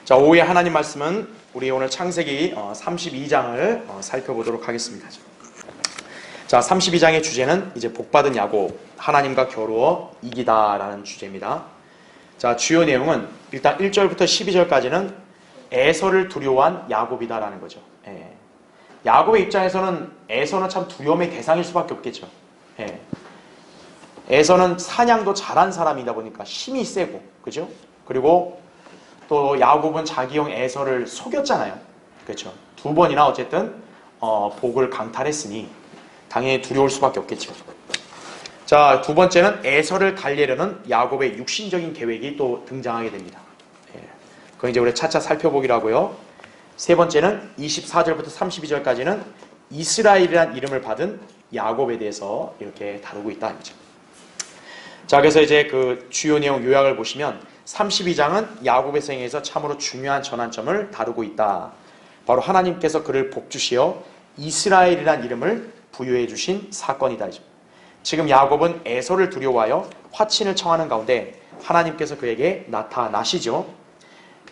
자, 오후에 하나님 말씀은 우리 오늘 창세기 32장을 살펴보도록 하겠습니다. 자, 32장의 주제는 이제 복받은 야곱, 하나님과 겨루어 이기다라는 주제입니다. 자, 주요 내용은 일단 1절부터 12절까지는 에서를 두려워한 야곱이다라는 거죠. 야곱의 입장에서는 에서는 참 두려움의 대상일 수밖에 없겠죠. 에서는 사냥도 잘한 사람이다 보니까 힘이 세고, 그죠? 그리고 또 야곱은 자기 형 에서를 속였잖아요. 그렇죠? 두 번이나 어쨌든 복을 강탈했으니 당연히 두려울 수밖에 없겠죠. 자, 두 번째는 에서를 달래려는 야곱의 육신적인 계획이 또 등장하게 됩니다. 그건 이제 우리 차차 살펴보기로 하고요. 세 번째는 24절부터 32절까지는 이스라엘이라는 이름을 받은 야곱에 대해서 이렇게 다루고 있다 이죠. 자, 그래서 이제 그 주요 내용 요약을 보시면 32장은 야곱의 생애에서 참으로 중요한 전환점을 다루고 있다. 바로 하나님께서 그를 복주시어 이스라엘이라는 이름을 부여해 주신 사건이다. 지금 야곱은 에서를 두려워하여 화친을 청하는 가운데 하나님께서 그에게 나타나시죠.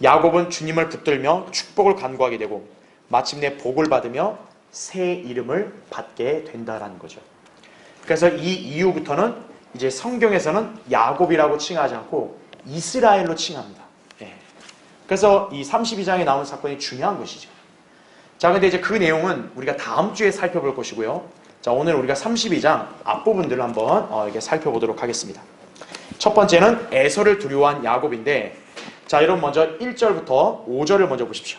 야곱은 주님을 붙들며 축복을 간구하게 되고 마침내 복을 받으며 새 이름을 받게 된다라는 거죠. 그래서 이 이후부터는 이제 성경에서는 야곱이라고 칭하지 않고 이스라엘로 칭합니다. 그래서 이 32장에 나온 사건이 중요한 것이죠. 자, 근데 이제 그 내용은 우리가 다음 주에 살펴볼 것이고요. 자, 오늘 우리가 32장 앞부분들을 한번 이렇게 살펴보도록 하겠습니다. 첫 번째는 에서를 두려워한 야곱인데, 자, 여러분 먼저 1절부터 5절을 먼저 보십시오.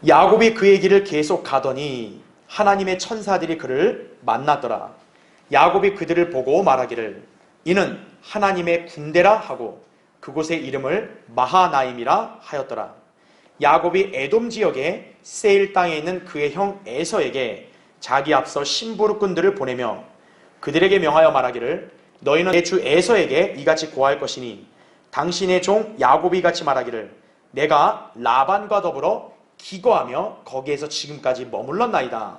야곱이 그의 길을 계속 가더니 하나님의 천사들이 그를 만났더라. 야곱이 그들을 보고 말하기를 이는 하나님의 군대라 하고 그곳의 이름을 마하나임이라 하였더라. 야곱이 에돔 지역의 세일 땅에 있는 그의 형 에서에게 자기 앞서 신부르꾼들을 보내며 그들에게 명하여 말하기를 너희는 내 주 에서에게 이같이 고할 것이니 당신의 종 야곱이 같이 말하기를 내가 라반과 더불어 기거하며 거기에서 지금까지 머물렀나이다.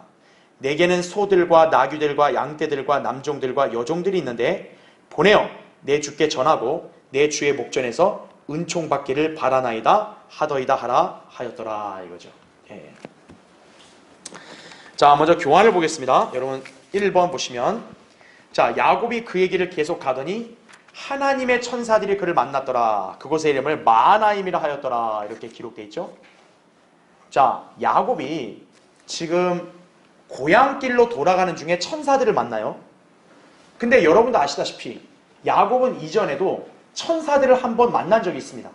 내게는 소들과 나귀들과 양떼들과 남종들과 여종들이 있는데 보내어 내 주께 전하고 내 주의 목전에서 은총 받기를 바라나이다 하더이다 하라 하였더라 이거죠. 자, 먼저 교환을 보겠습니다. 여러분 1번 보시면, 자, 야곱이 그 얘기를 계속 가더니 하나님의 천사들이 그를 만났더라. 그곳의 이름을 마하나임이라 하였더라 이렇게 기록되어 있죠. 자, 야곱이 지금 고향길로 돌아가는 중에 천사들을 만나요. 근데 여러분도 아시다시피 야곱은 이전에도 천사들을 한번 만난 적이 있습니다.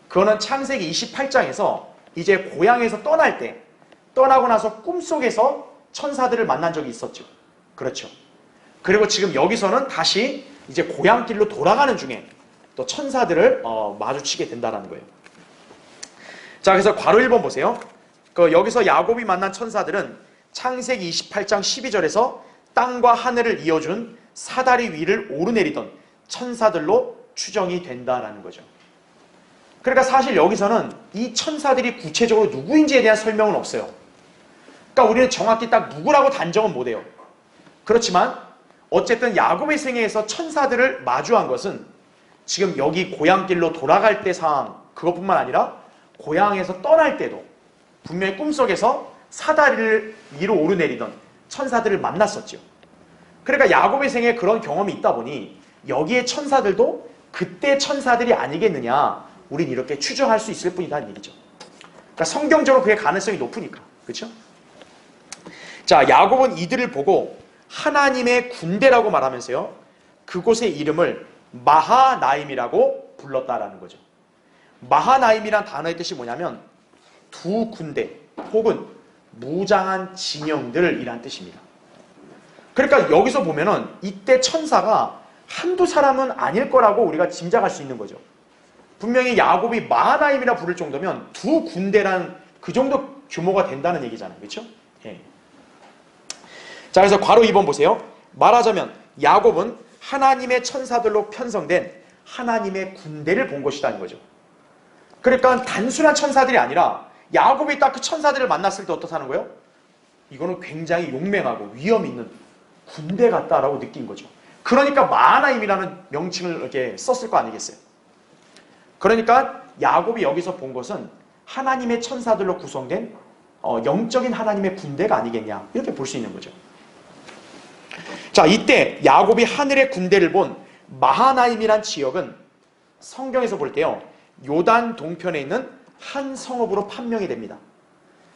그거는 창세기 28장에서 이제 고향에서 떠날 때, 떠나고 나서 꿈속에서 천사들을 만난 적이 있었죠. 그렇죠. 그리고 지금 여기서는 다시 이제 고향길로 돌아가는 중에 또 천사들을 마주치게 된다는 거예요. 자, 그래서 괄호 1번 보세요. 여기서 야곱이 만난 천사들은 창세기 28장 12절에서 땅과 하늘을 이어준 사다리 위를 오르내리던 천사들로 추정이 된다는 거죠. 그러니까 사실 여기서는 이 천사들이 구체적으로 누구인지에 대한 설명은 없어요. 그러니까 우리는 정확히 딱 누구라고 단정은 못해요. 그렇지만 어쨌든 야곱의 생애에서 천사들을 마주한 것은 지금 여기 고향길로 돌아갈 때 상황, 그것뿐만 아니라 고향에서 떠날 때도 분명히 꿈속에서 사다리를 위로 오르내리던 천사들을 만났었죠. 그러니까 야곱의 생애에 그런 경험이 있다 보니 여기에 천사들도 그때 천사들이 아니겠느냐, 우린 이렇게 추정할 수 있을 뿐이다는 얘기죠. 그러니까 성경적으로 그의 가능성이 높으니까. 그렇죠? 자, 야곱은 이들을 보고 하나님의 군대라고 말하면서요, 그곳의 이름을 마하나임이라고 불렀다라는 거죠. 마하나임이란 단어의 뜻이 뭐냐면 두 군대 혹은 무장한 진영들이란 뜻입니다. 그러니까 여기서 보면은 이때 천사가 한두 사람은 아닐 거라고 우리가 짐작할 수 있는 거죠. 분명히 야곱이 마하나임이라 부를 정도면 두 군대란 그 정도 규모가 된다는 얘기잖아요. 그렇죠? 자, 그래서 괄호 2번 보세요. 말하자면 야곱은 하나님의 천사들로 편성된 하나님의 군대를 본 것이라는 거죠. 그러니까 단순한 천사들이 아니라 야곱이 딱 그 천사들을 만났을 때 어떻다는 거예요? 이거는 굉장히 용맹하고 위험 있는 군대 같다라고 느낀 거죠. 그러니까 마하나임이라는 명칭을 이렇게 썼을 거 아니겠어요? 그러니까 야곱이 여기서 본 것은 하나님의 천사들로 구성된 영적인 하나님의 군대가 아니겠냐 이렇게 볼 수 있는 거죠. 자, 이때 야곱이 하늘의 군대를 본 마하나임이란 지역은 성경에서 볼 때요 요단 동편에 있는 한 성읍으로 판명이 됩니다.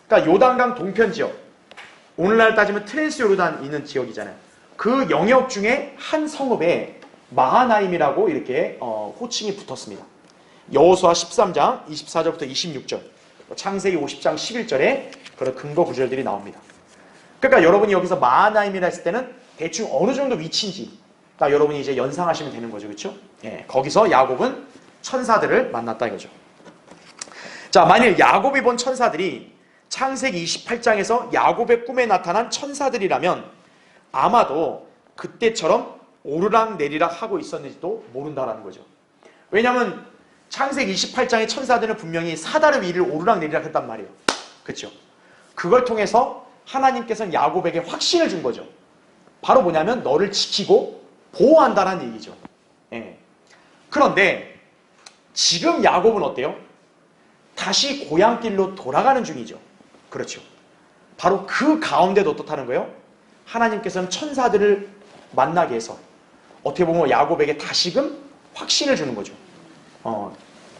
그러니까 요단강 동편 지역, 오늘날 따지면 트랜스 요르단 있는 지역이잖아요. 그 영역 중에 한 성읍에 마하나임이라고 이렇게 호칭이 붙었습니다. 여호수아 13장 24절부터 26절, 창세기 50장 11절에 그런 근거 구절들이 나옵니다. 그러니까 여러분이 여기서 마하나임이라 했을 때는 대충 어느 정도 위치인지 여러분이 이제 연상하시면 되는 거죠. 그렇죠? 예, 거기서 야곱은 천사들을 만났다 이거죠. 자, 만일 야곱이 본 천사들이 창세기 28장에서 야곱의 꿈에 나타난 천사들이라면 아마도 그때처럼 오르락 내리락 하고 있었는지도 모른다라는 거죠. 왜냐하면 창세기 28장의 천사들은 분명히 사다리 위를 오르락 내리락 했단 말이에요. 그렇죠? 그걸 통해서 하나님께서는 야곱에게 확신을 준 거죠. 바로 뭐냐면 너를 지키고 보호한다는 얘기죠. 예. 그런데 지금 야곱은 어때요? 다시 고향길로 돌아가는 중이죠. 그렇죠. 바로 그 가운데도 어떻다는 거예요? 하나님께서는 천사들을 만나게 해서 어떻게 보면 야곱에게 다시금 확신을 주는 거죠.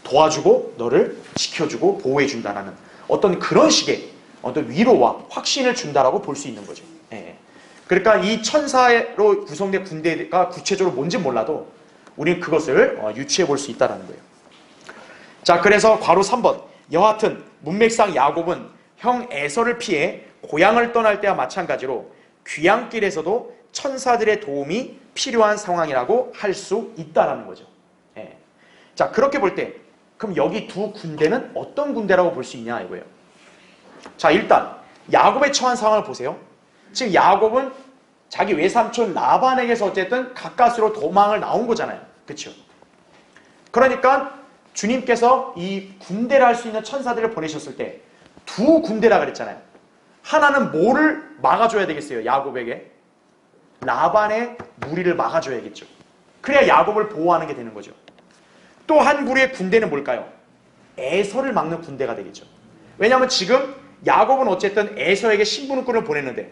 도와주고 너를 지켜주고 보호해준다는 어떤 그런 식의 어떤 위로와 확신을 준다라고 볼 수 있는 거죠. 예. 그러니까 이 천사로 구성된 군대가 구체적으로 뭔지 몰라도 우리는 그것을 유추해 볼 수 있다는 거예요. 자, 그래서 괄호 3번 여하튼 문맥상 야곱은 형 에서를 피해 고향을 떠날 때와 마찬가지로 귀향길에서도 천사들의 도움이 필요한 상황이라고 할 수 있다라는 거죠. 예. 자, 그렇게 볼 때 그럼 여기 두 군대는 어떤 군대라고 볼 수 있냐 이거예요. 자, 일단 야곱의 처한 상황을 보세요. 지금 야곱은 자기 외삼촌 라반에게서 어쨌든 가까스로 도망을 나온 거잖아요. 그렇죠? 그러니까 주님께서 이 군대를 할 수 있는 천사들을 보내셨을 때 두 군대라 그랬잖아요. 하나는 뭐를 막아줘야 되겠어요? 야곱에게 라반의 무리를 막아줘야겠죠. 그래야 야곱을 보호하는 게 되는 거죠. 또 한 부류의 군대는 뭘까요? 에서를 막는 군대가 되겠죠. 왜냐하면 지금 야곱은 어쨌든 에서에게 신분권을 보냈는데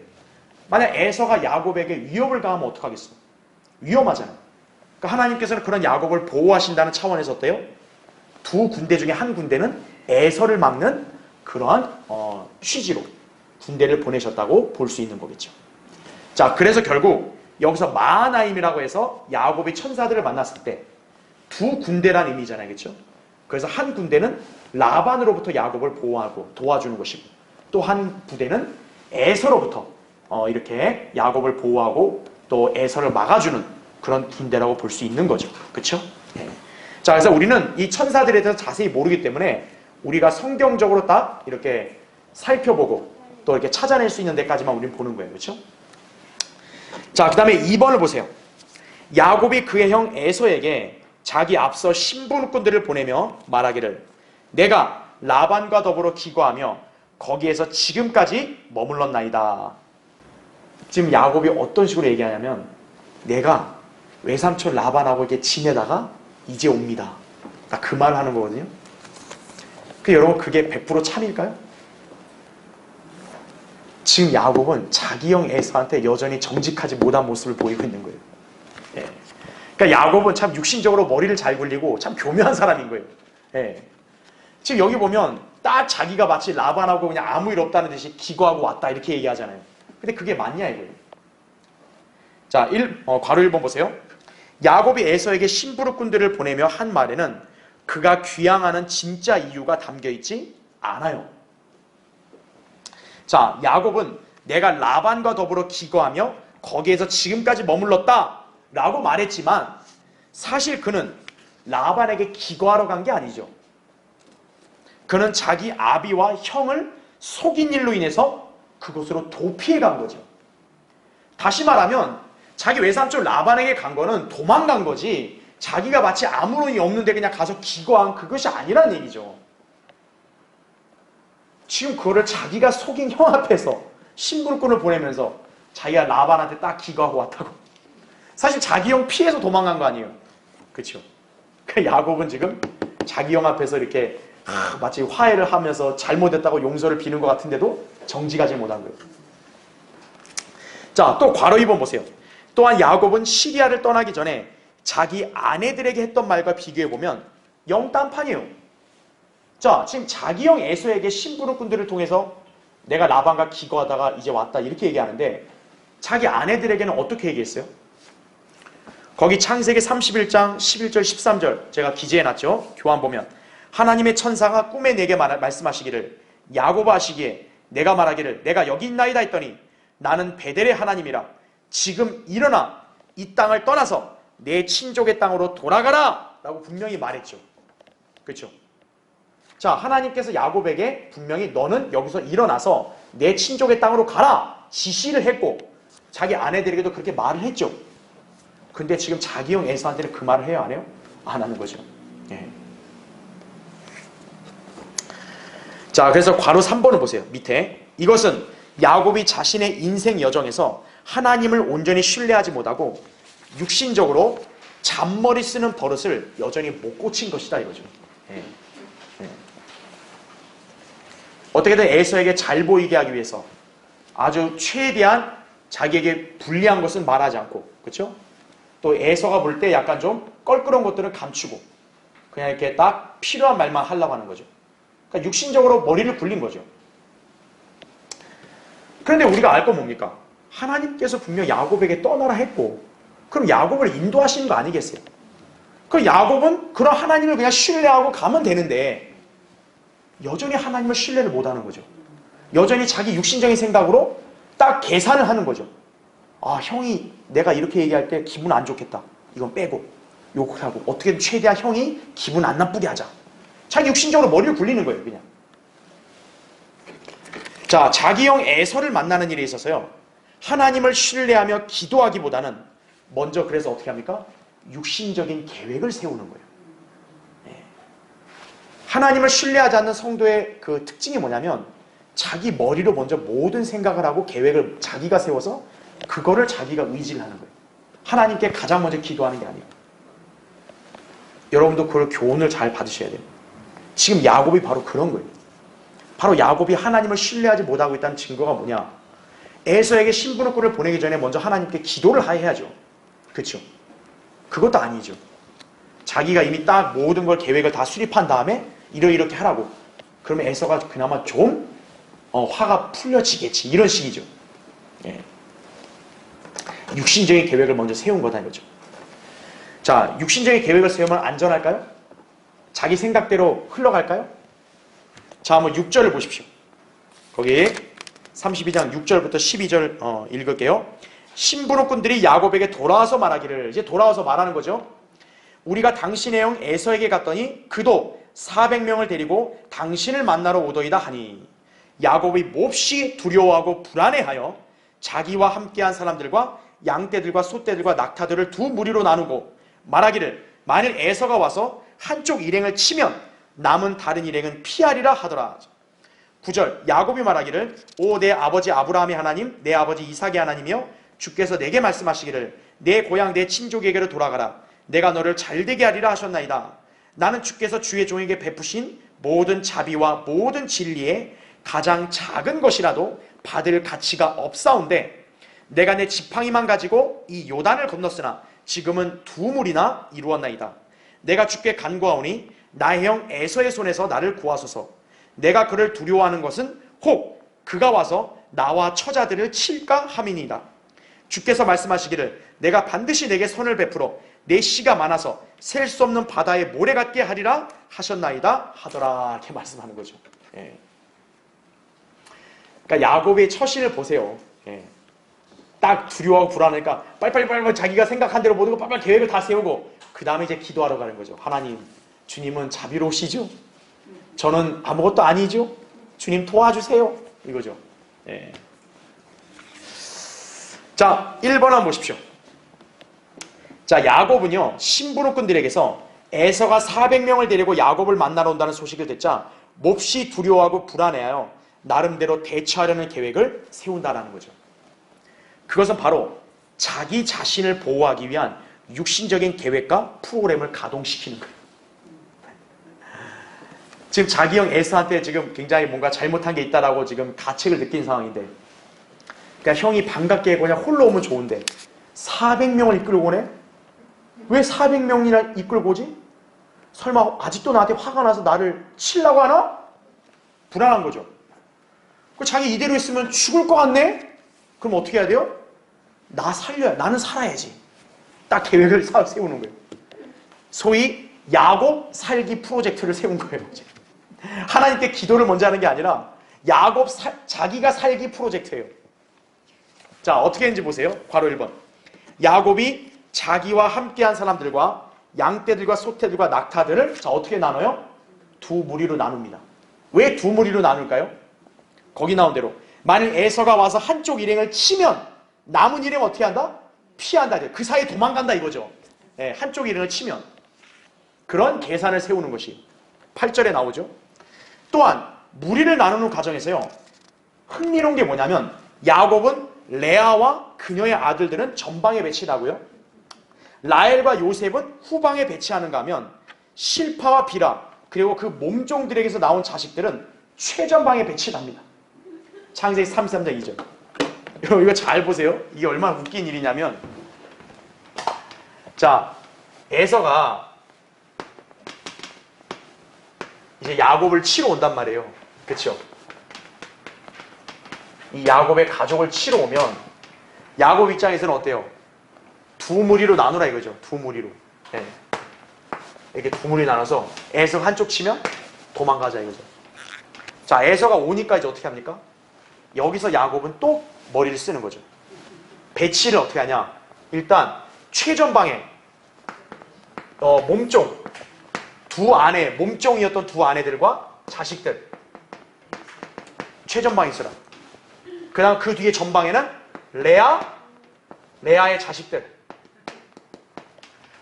만약 에서가 야곱에게 위협을 가하면 어떡하겠어? 위험하잖아요. 그러니까 하나님께서는 그런 야곱을 보호하신다는 차원에서 어때요? 두 군대 중에 한 군대는 에서를 막는 그러한 취지로 군대를 보내셨다고 볼 수 있는 거겠죠. 자, 그래서 결국 여기서 마하나임이라고 해서 야곱이 천사들을 만났을 때 두 군대란 의미잖아요. 그렇죠? 그래서 한 군대는 라반으로부터 야곱을 보호하고 도와주는 것이고 또 한 부대는 에서로부터 이렇게 야곱을 보호하고 또 에서를 막아주는 그런 군대라고 볼 수 있는 거죠. 그렇죠? 네. 자, 그래서 우리는 이 천사들에 대해서 자세히 모르기 때문에 우리가 성경적으로 딱 이렇게 살펴보고 또 이렇게 찾아낼 수 있는 데까지만 우리는 보는 거예요. 그렇죠? 자, 그 다음에 2번을 보세요. 야곱이 그의 형 에서에게 자기 앞서 신분꾼들을 보내며 말하기를 내가 라반과 더불어 기거하며 거기에서 지금까지 머물렀나이다. 지금 야곱이 어떤 식으로 얘기하냐면 내가 외삼촌 라반하고 이렇게 지내다가 이제 옵니다. 딱 그 말을 하는 거거든요. 여러분 그게 100% 참일까요? 지금 야곱은 자기 형 에서한테 여전히 정직하지 못한 모습을 보이고 있는 거예요. 예. 그러니까 야곱은 참 육신적으로 머리를 잘 굴리고 참 교묘한 사람인 거예요. 예. 지금 여기 보면 딱 자기가 마치 라반하고 그냥 아무 일 없다는 듯이 기거하고 왔다 이렇게 얘기하잖아요. 근데 그게 맞냐 이거예요. 자, 괄호 1번 보세요. 야곱이 에서에게 신부르꾼들을 보내며 한 말에는 그가 귀향하는 진짜 이유가 담겨있지 않아요. 자, 야곱은 내가 라반과 더불어 기거하며 거기에서 지금까지 머물렀다 라고 말했지만 사실 그는 라반에게 기거하러 간 게 아니죠. 그는 자기 아비와 형을 속인 일로 인해서 그곳으로 도피해 간 거죠. 다시 말하면 자기 외삼촌 라반에게 간 거는 도망간 거지 자기가 마치 아무런 일이 없는데 그냥 가서 기거한 그것이 아니란 얘기죠. 지금 그거를 자기가 속인 형 앞에서 신분꾼을 보내면서 자기가 라반한테 딱 기거하고 왔다고. 사실 자기 형 피해서 도망간 거 아니에요. 그렇죠? 그 야곱은 지금 자기 형 앞에서 이렇게 마치 화해를 하면서 잘못했다고 용서를 비는 것 같은데도 정직하지 못한 거예요. 자, 또 괄호 2번 보세요. 또한 야곱은 시리아를 떠나기 전에 자기 아내들에게 했던 말과 비교해보면 영딴판이에요. 자, 지금 자기 형 에서에게 심부름꾼들을 통해서 내가 라반과 기거하다가 이제 왔다 이렇게 얘기하는데 자기 아내들에게는 어떻게 얘기했어요? 거기 창세기 31장 11절 13절 제가 기재해놨죠. 교환 보면 하나님의 천사가 꿈에 내게 말씀하시기를 야곱아 하시기에 내가 말하기를 내가 여기 있나이다 했더니 나는 베델의 하나님이라 지금 일어나 이 땅을 떠나서 내 친족의 땅으로 돌아가라 라고 분명히 말했죠. 그렇죠? 자, 하나님께서 야곱에게 분명히 너는 여기서 일어나서 내 친족의 땅으로 가라 지시를 했고 자기 아내들에게도 그렇게 말을 했죠. 근데 지금 자기 형 에서한테는 그 말을 해요? 안 해요? 안 하는 거죠. 예. 자, 그래서 괄호 3번을 보세요. 밑에 이것은 야곱이 자신의 인생 여정에서 하나님을 온전히 신뢰하지 못하고 육신적으로 잔머리 쓰는 버릇을 여전히 못 고친 것이다 이거죠. 예. 예. 어떻게든 에서에게 잘 보이게 하기 위해서 아주 최대한 자기에게 불리한 것은 말하지 않고, 그렇죠? 또 에서가 볼 때 약간 좀 껄끄러운 것들은 감추고 그냥 이렇게 딱 필요한 말만 하려고 하는 거죠. 그러니까 육신적으로 머리를 굴린 거죠. 그런데 우리가 알 건 뭡니까? 하나님께서 분명 야곱에게 떠나라 했고 그럼 야곱을 인도하시는 거 아니겠어요? 그럼 야곱은 그런 하나님을 그냥 신뢰하고 가면 되는데 여전히 하나님을 신뢰를 못하는 거죠. 여전히 자기 육신적인 생각으로 딱 계산을 하는 거죠. 아, 형이 내가 이렇게 얘기할 때 기분 안 좋겠다. 이건 빼고 욕을 하고 어떻게든 최대한 형이 기분 안 나쁘게 하자. 자기 육신적으로 머리를 굴리는 거예요. 그냥. 자, 자기 형 에서를 만나는 일에 있어서요. 하나님을 신뢰하며 기도하기보다는 먼저 그래서 어떻게 합니까? 육신적인 계획을 세우는 거예요. 네. 하나님을 신뢰하지 않는 성도의 그 특징이 뭐냐면 자기 머리로 먼저 모든 생각을 하고 계획을 자기가 세워서 그거를 자기가 의지를 하는 거예요. 하나님께 가장 먼저 기도하는 게 아니에요. 여러분도 그걸 교훈을 잘 받으셔야 돼요. 지금 야곱이 바로 그런 거예요. 바로 야곱이 하나님을 신뢰하지 못하고 있다는 증거가 뭐냐? 에서에게 신부름꾼을 보내기 전에 먼저 하나님께 기도를 해야죠. 그렇죠? 그것도 아니죠. 자기가 이미 딱 모든 걸 계획을 다 수립한 다음에 이렇게 하라고. 그러면 에서가 그나마 좀 화가 풀려지겠지. 이런 식이죠. 예. 육신적인 계획을 먼저 세운 거다 이거죠. 자, 육신적인 계획을 세우면 안전할까요? 자기 생각대로 흘러갈까요? 자, 한번 6절을 보십시오. 거기 32장 6절부터 12절 읽을게요. 신부름꾼들이 야곱에게 돌아와서 말하기를, 이제 돌아와서 말하는 거죠. 우리가 당신의 형 에서에게 갔더니 그도 400명을 데리고 당신을 만나러 오더이다 하니 야곱이 몹시 두려워하고 불안해하여 자기와 함께한 사람들과 양떼들과 소떼들과 낙타들을 두 무리로 나누고 말하기를 만일 에서가 와서 한쪽 일행을 치면 남은 다른 일행은 피하리라 하더라. 9절 야곱이 말하기를 오 내 아버지 아브라함의 하나님 내 아버지 이삭의 하나님이여 주께서 내게 말씀하시기를 내 고향 내 친족에게로 돌아가라 내가 너를 잘되게 하리라 하셨나이다. 나는 주께서 주의 종에게 베푸신 모든 자비와 모든 진리에 가장 작은 것이라도 받을 가치가 없사온데 내가 내 지팡이만 가지고 이 요단을 건넜으나 지금은 두 물이나 이루었나이다. 내가 주께 간구하오니 나의 형 에서의 손에서 나를 구하소서. 내가 그를 두려워하는 것은 혹 그가 와서 나와 처자들을 칠까 함이니이다. 주께서 말씀하시기를 내가 반드시 내게 선을 베풀어 내 씨가 많아서 셀 수 없는 바다에 모래 같게 하리라 하셨나이다 하더라. 이렇게 말씀하는 거죠. 예. 그러니까 야곱의 처신을 보세요. 예. 딱 두려워하고 불안하니까 빨리빨리 자기가 생각한 대로 모든 거 빨리빨리 계획을 다 세우고 그 다음에 이제 기도하러 가는 거죠. 하나님, 주님은 자비로우시죠? 저는 아무것도 아니죠? 주님 도와주세요. 이거죠. 예. 자, 1번 한번 보십시오. 자, 야곱은요 신부름꾼들에게서 에서가 400명을 데리고 야곱을 만나러 온다는 소식을 듣자 몹시 두려워하고 불안해하여 나름대로 대처하려는 계획을 세운다는 거죠. 그것은 바로 자기 자신을 보호하기 위한 육신적인 계획과 프로그램을 가동시키는 거예요. 지금 자기 형 에서한테 지금 굉장히 뭔가 잘못한 게 있다라고 지금 가책을 느낀 상황인데, 그러니까 형이 반갑게 그냥 홀로 오면 좋은데 400명을 이끌고 오네? 왜 400명이나 이끌고 오지? 설마 아직도 나한테 화가 나서 나를 치려고 하나? 불안한 거죠. 자기 이대로 있으면 죽을 것 같네? 그럼 어떻게 해야 돼요? 나 살려야, 나는 살아야지. 딱 계획을 세우는 거예요. 소위 야곱 살기 프로젝트를 세운 거예요. 하나님께 기도를 먼저 하는 게 아니라 야곱 자기가 살기 프로젝트예요. 자, 어떻게 했는지 보세요. 괄호 1번. 야곱이 자기와 함께한 사람들과 양떼들과 소떼들과 낙타들을 자 어떻게 나눠요? 두 무리로 나눕니다. 왜 두 무리로 나눌까요? 거기 나온 대로 만일 에서가 와서 한쪽 일행을 치면 남은 일행 어떻게 한다? 피한다. 그 사이에 도망간다 이거죠. 네, 한쪽 일행을 치면. 그런 계산을 세우는 것이 8절에 나오죠. 또한 무리를 나누는 과정에서요. 흥미로운 게 뭐냐면 야곱은 레아와 그녀의 아들들은 전방에 배치하고요. 라헬과 요셉은 후방에 배치하는가 하면 실파와 비라 그리고 그 몸종들에게서 나온 자식들은 최전방에 배치합니다. 창세기 33장 2절. 여러분 이거 잘 보세요. 이게 얼마나 웃긴 일이냐면 자 에서가 이제 야곱을 치러 온단 말이에요. 그렇죠? 이 야곱의 가족을 치러 오면 야곱 입장에서는 어때요? 두 무리로 나누라 이거죠. 두 무리로. 네. 이렇게 두 무리 나눠서 에서 한쪽 치면 도망가자 이거죠. 자, 에서가 오니까 이제 어떻게 합니까? 여기서 야곱은 또 머리를 쓰는 거죠. 배치를 어떻게 하냐? 일단 최전방에 몸종 두 아내, 몸종이었던 두 아내들과 자식들 최전방에 있어라. 그 다음 그 뒤에 전방에는 레아의 자식들.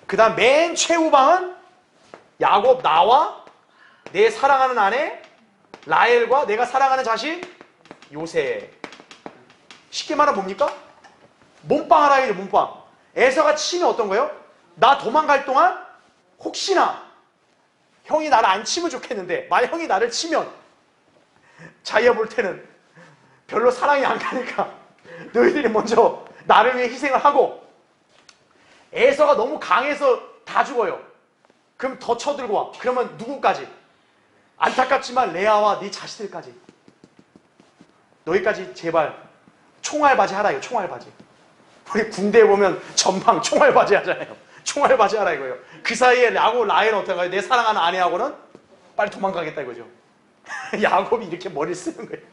그 다음 맨 최후방은 야곱 나와 내 사랑하는 아내 라헬과 내가 사랑하는 자식 요셉. 쉽게 말하면 뭡니까? 몸빵 하라 이래. 몸빵. 에서가 치면 어떤 거예요? 나 도망갈 동안 혹시나 형이 나를 안 치면 좋겠는데 만약 형이 나를 치면 자기가 볼 때는 별로 사랑이 안 가니까 너희들이 먼저 나를 위해 희생을 하고 에서가 너무 강해서 다 죽어요. 그럼 더 쳐들고 와. 그러면 누구까지? 안타깝지만 레아와 네 자식들까지. 너희까지 제발 총알바지 하라 이거. 총알바지. 우리 군대에 보면 전방 총알바지 하잖아요. 총알바지 하라 이거예요. 그 사이에 야곱 라헬은 어떻게 가요? 내 사랑하는 아내하고는 빨리 도망가겠다 이거죠. 야곱이 이렇게 머리를 쓰는 거예요.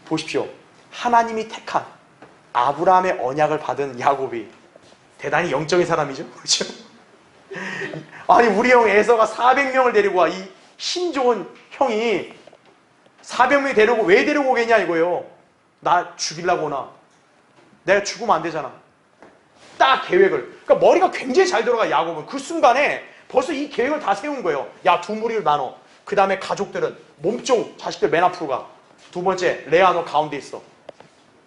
보십시오. 하나님이 택한 아브라함의 언약을 받은 야곱이 대단히 영적인 사람이죠. 그렇죠? 아니 우리 형 에서가 400명을 데리고 와. 이 힘 좋은 형이 400명이 데리고 왜 데리고 오겠냐 이거예요. 나 죽이려고 오나. 내가 죽으면 안 되잖아. 딱 계획을. 그러니까 머리가 굉장히 잘 들어가 야곱은. 그 순간에 벌써 이 계획을 다 세운 거예요. 야, 두 무리를 나눠. 그 다음에 가족들은 몸종 자식들 맨 앞으로 가. 두 번째 레아 너 가운데 있어.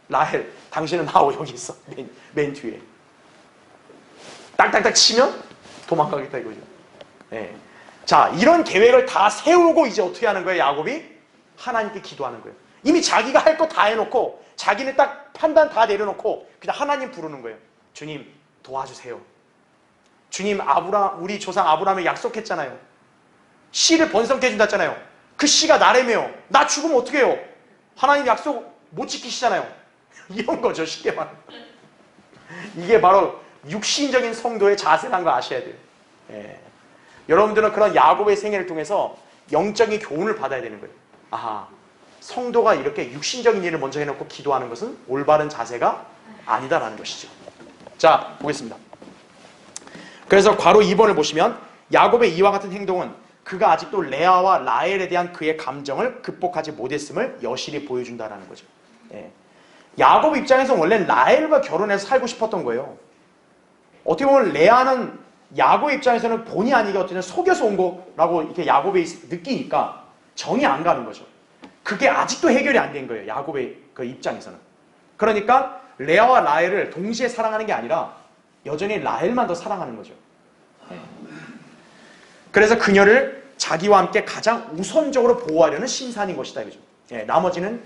라헬 당신은 나오 여기 있어. 맨 뒤에. 딱딱딱 치면 도망가겠다 이거죠. 네. 자, 이런 계획을 다 세우고 이제 어떻게 하는 거예요? 야곱이 하나님께 기도하는 거예요. 이미 자기가 할 거 다 해놓고 자기는 딱 판단 다 내려놓고 그냥 하나님 부르는 거예요. 주님 도와주세요. 주님 우리 조상 아브라함에 약속했잖아요. 씨를 번성케 해준다 했잖아요. 그 씨가 나라며요. 나 죽으면 어떻게 해요? 하나님 약속 못 지키시잖아요. 이런 거죠. 쉽게 말하면. 이게 바로 육신적인 성도의 자세라는 걸 아셔야 돼요. 예. 여러분들은 그런 야곱의 생애를 통해서 영적인 교훈을 받아야 되는 거예요. 아하, 성도가 이렇게 육신적인 일을 먼저 해놓고 기도하는 것은 올바른 자세가 아니다라는 것이죠. 자, 보겠습니다. 그래서 괄호 2번을 보시면 야곱의 이와 같은 행동은 그가 아직도 레아와 라헬에 대한 그의 감정을 극복하지 못했음을 여실히 보여준다는 거죠. 예. 야곱 입장에서는 원래 라헬과 결혼해서 살고 싶었던 거예요. 어떻게 보면 레아는 야곱 입장에서는 본의 아니게 어떻게 속여서 온 거라고 이렇게 야곱이 느끼니까 정이 안 가는 거죠. 그게 아직도 해결이 안 된 거예요. 야곱의 그 입장에서는. 그러니까 레아와 라헬을 동시에 사랑하는 게 아니라 여전히 라헬만 더 사랑하는 거죠. 네. 그래서 그녀를 자기와 함께 가장 우선적으로 보호하려는 심산인 것이다 이거죠. 예, 나머지는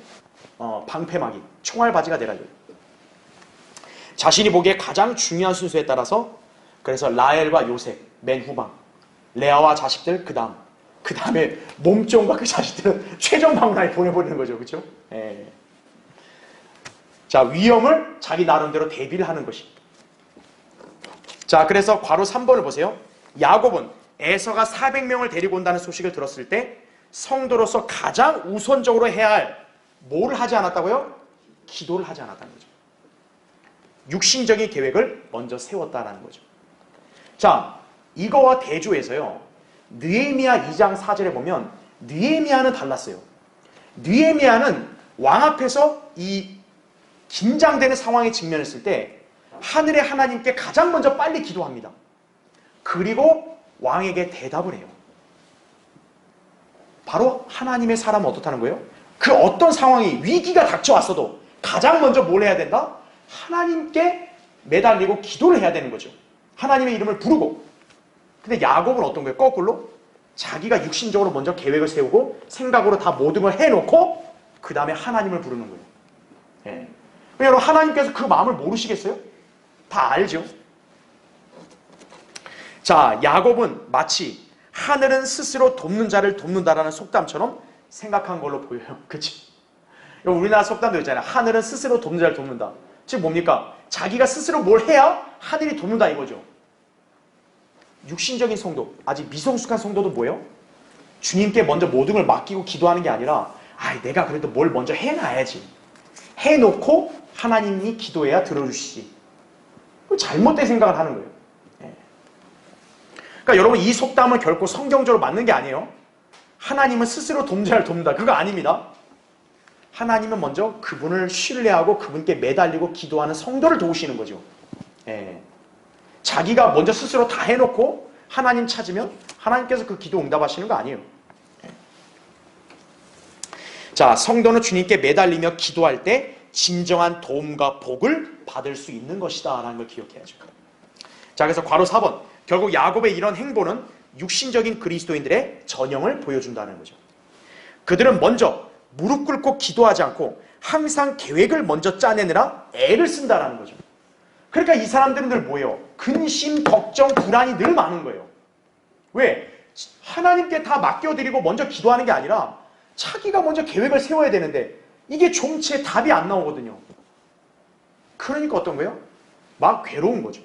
방패막이 총알바지가 되라 이거죠. 자신이 보기에 가장 중요한 순서에 따라서 그래서 라헬과 요셉 맨 후방, 레아와 자식들 그 다음에 몸종과 그 자식들은 최종 방문하에 보내버리는 거죠. 그렇죠? 예. 자, 위험을 자기 나름대로 대비를 하는 것이. 자, 그래서 괄호 3번을 보세요. 야곱은 에서가 400명을 데리고 온다는 소식을 들었을 때 성도로서 가장 우선적으로 해야 할 뭐를 하지 않았다고요? 기도를 하지 않았다는 거죠. 육신적인 계획을 먼저 세웠다는 거죠. 자, 이거와 대조해서요. 느헤미야 2장 4절에 보면 느헤미야는 달랐어요. 느헤미야는 왕 앞에서 이 긴장되는 상황에 직면했을 때 하늘의 하나님께 가장 먼저 빨리 기도합니다. 그리고 왕에게 대답을 해요. 바로 하나님의 사람은 어떻다는 거예요? 그 어떤 상황이 위기가 닥쳐왔어도 가장 먼저 뭘 해야 된다? 하나님께 매달리고 기도를 해야 되는 거죠. 하나님의 이름을 부르고. 근데 야곱은 어떤 거예요? 거꾸로 자기가 육신적으로 먼저 계획을 세우고 생각으로 다 모든 걸 해놓고 그 다음에 하나님을 부르는 거예요. 예. 여러분 하나님께서 그 마음을 모르시겠어요? 다 알죠. 자, 야곱은 마치 하늘은 스스로 돕는 자를 돕는다라는 속담처럼 생각한 걸로 보여요. 그치? 우리나라 속담도 있잖아요. 하늘은 스스로 돕는 자를 돕는다. 즉 뭡니까? 자기가 스스로 뭘 해야 하늘이 돕는다 이거죠. 육신적인 성도, 아직 미성숙한 성도도 뭐예요? 주님께 먼저 모든 걸 맡기고 기도하는 게 아니라 내가 그래도 뭘 먼저 해놔야지. 해놓고 하나님이 기도해야 들어주시지. 잘못된 생각을 하는 거예요. 그러니까 여러분 이 속담은 결코 성경적으로 맞는 게 아니에요. 하나님은 스스로 돕는 자를 돕는다. 그거 아닙니다. 하나님은 먼저 그분을 신뢰하고 그분께 매달리고 기도하는 성도를 도우시는 거죠. 자기가 먼저 스스로 다 해놓고 하나님 찾으면 하나님께서 그 기도 응답하시는 거 아니에요. 자, 성도는 주님께 매달리며 기도할 때 진정한 도움과 복을 받을 수 있는 것이다 라는 걸 기억해야죠. 자, 그래서 괄호 4번 결국 야곱의 이런 행보는 육신적인 그리스도인들의 전형을 보여준다는 거죠. 그들은 먼저 무릎 꿇고 기도하지 않고 항상 계획을 먼저 짜내느라 애를 쓴다라는 거죠. 그러니까 이 사람들은 늘 뭐예요? 근심, 걱정, 불안이 늘 많은 거예요. 왜? 하나님께 다 맡겨드리고 먼저 기도하는 게 아니라 자기가 먼저 계획을 세워야 되는데 이게 종치에 답이 안 나오거든요. 그러니까 어떤 거예요? 막 괴로운 거죠.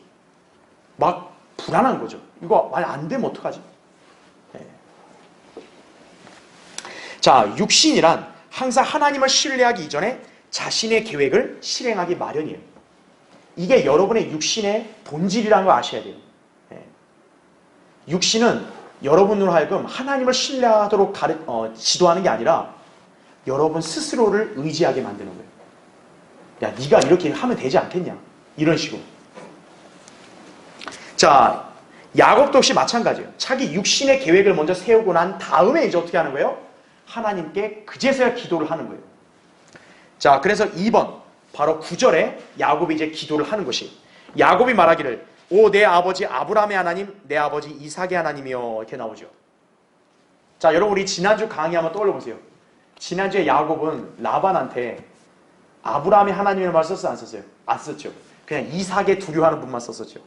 막 불안한 거죠. 이거 만약 안 되면 어떡하지? 자, 육신이란 항상 하나님을 신뢰하기 이전에 자신의 계획을 실행하기 마련이에요. 이게 여러분의 육신의 본질이라는 걸 아셔야 돼요. 육신은 여러분으로 하여금 하나님을 신뢰하도록 지도하는 게 아니라 여러분 스스로를 의지하게 만드는 거예요. 야, 네가 이렇게 하면 되지 않겠냐? 이런 식으로. 자, 야곱도 역시 마찬가지예요. 자기 육신의 계획을 먼저 세우고 난 다음에 이제 어떻게 하는 거예요? 하나님께 그제서야 기도를 하는 거예요. 자, 그래서 2번 바로 9절에 야곱이 이제 기도를 하는 것이 야곱이 말하기를 오 내 아버지 아브라함의 하나님 내 아버지 이삭의 하나님이여 이렇게 나오죠. 자, 여러분 우리 지난주 강의 한번 떠올려 보세요. 지난주에 야곱은 라반한테 아브라함의 하나님의 말 썼어요? 안 썼어요? 안 썼죠. 그냥 이삭에 두려워하는 분만 썼었죠.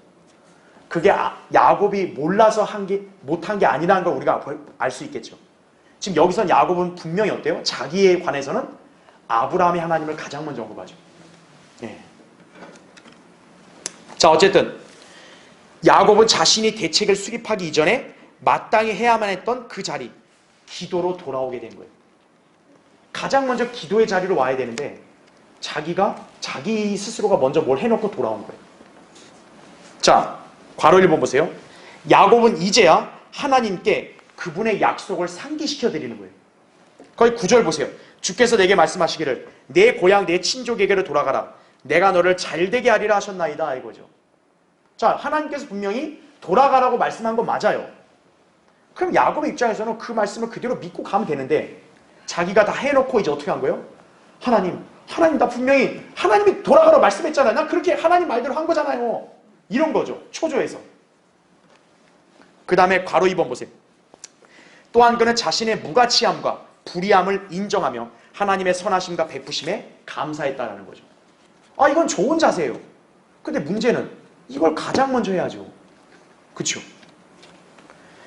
그게 야곱이 몰라서 못한 게 아니라는 걸 우리가 알 수 있겠죠. 지금 여기선 야곱은 분명히 어때요? 자기에 관해서는 아브라함의 하나님을 가장 먼저 언급하죠. 자, 어쨌든 야곱은 자신이 대책을 수립하기 이전에 마땅히 해야만 했던 그 자리, 기도로 돌아오게 된 거예요. 가장 먼저 기도의 자리로 와야 되는데 자기 스스로가 먼저 뭘 해놓고 돌아온 거예요. 자, 괄호 1번 보세요. 야곱은 이제야 하나님께 그분의 약속을 상기시켜 드리는 거예요. 거기 9절 보세요. 주께서 내게 말씀하시기를 내 고향 내 친족에게로 돌아가라. 내가 너를 잘되게 하리라 하셨나이다 이거죠. 자, 하나님께서 분명히 돌아가라고 말씀한 건 맞아요. 그럼 야곱의 입장에서는 그 말씀을 그대로 믿고 가면 되는데 자기가 다 해놓고 이제 어떻게 한 거예요? 하나님 나 분명히 하나님이 돌아가라고 말씀했잖아요. 나 그렇게 하나님 말대로 한 거잖아요. 이런 거죠. 초조해서. 그 다음에 괄호 2번 보세요. 또한 그는 자신의 무가치함과 불의함을 인정하며 하나님의 선하심과 베푸심에 감사했다라는 거죠. 아, 이건 좋은 자세예요. 근데 문제는 이걸 가장 먼저 해야죠. 그렇죠?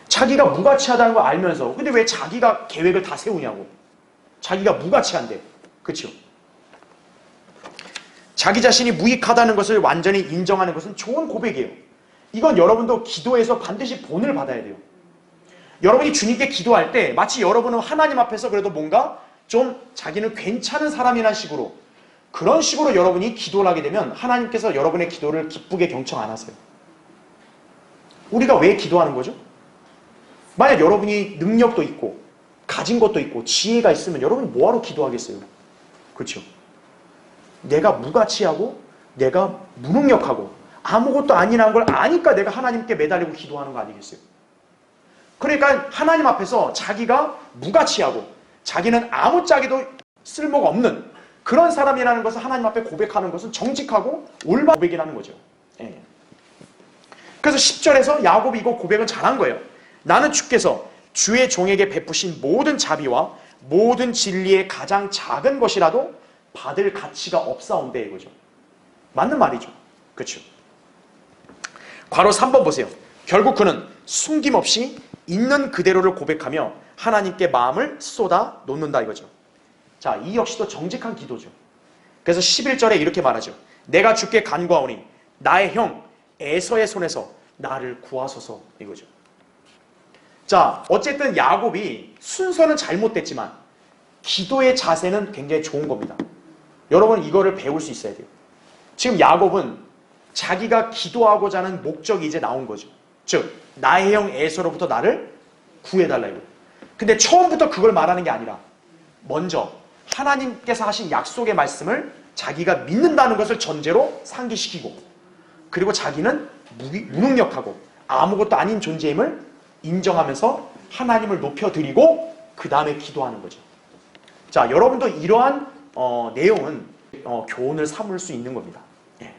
자기가 무가치하다는 걸 알면서 근데 왜 자기가 계획을 다 세우냐고. 자기가 무가치한데. 그렇죠? 자기 자신이 무익하다는 것을 완전히 인정하는 것은 좋은 고백이에요. 이건 여러분도 기도에서 반드시 본을 받아야 돼요. 여러분이 주님께 기도할 때 마치 여러분은 하나님 앞에서 그래도 뭔가 좀 자기는 괜찮은 사람이라는 식으로 그런 식으로 여러분이 기도를 하게 되면 하나님께서 여러분의 기도를 기쁘게 경청 안 하세요. 우리가 왜 기도하는 거죠? 만약 여러분이 능력도 있고 가진 것도 있고 지혜가 있으면 여러분이 뭐하러 기도하겠어요? 그렇죠? 내가 무가치하고 내가 무능력하고 아무것도 아니라는 걸 아니까 내가 하나님께 매달리고 기도하는 거 아니겠어요? 그러니까 하나님 앞에서 자기가 무가치하고 자기는 아무짝에도 쓸모가 없는 그런 사람이라는 것을 하나님 앞에 고백하는 것은 정직하고 올바른 고백이라는 거죠. 예. 그래서 10절에서 야곱이 이거 고백은 잘한 거예요. 나는 주께서 주의 종에게 베푸신 모든 자비와 모든 진리의 가장 작은 것이라도 받을 가치가 없사온데 이거죠. 맞는 말이죠. 그렇죠? 괄호 3번 보세요. 결국 그는 숨김없이 있는 그대로를 고백하며 하나님께 마음을 쏟아 놓는다 이거죠. 자, 이 역시도 정직한 기도죠. 그래서 11절에 이렇게 말하죠. 내가 주께 간구하오니 나의 형 에서의 손에서 나를 구하소서 이거죠. 자, 어쨌든 야곱이 순서는 잘못됐지만 기도의 자세는 굉장히 좋은 겁니다. 여러분 이거를 배울 수 있어야 돼요. 지금 야곱은 자기가 기도하고자 하는 목적이 이제 나온 거죠. 즉 나의 형 에서로부터 나를 구해달라 이거예요. 근데 처음부터 그걸 말하는 게 아니라 먼저 하나님께서 하신 약속의 말씀을 자기가 믿는다는 것을 전제로 상기시키고 그리고 자기는 무능력하고 아무것도 아닌 존재임을 인정하면서 하나님을 높여드리고 그 다음에 기도하는 거죠. 자, 여러분도 이러한 내용은 교훈을 삼을 수 있는 겁니다. 예.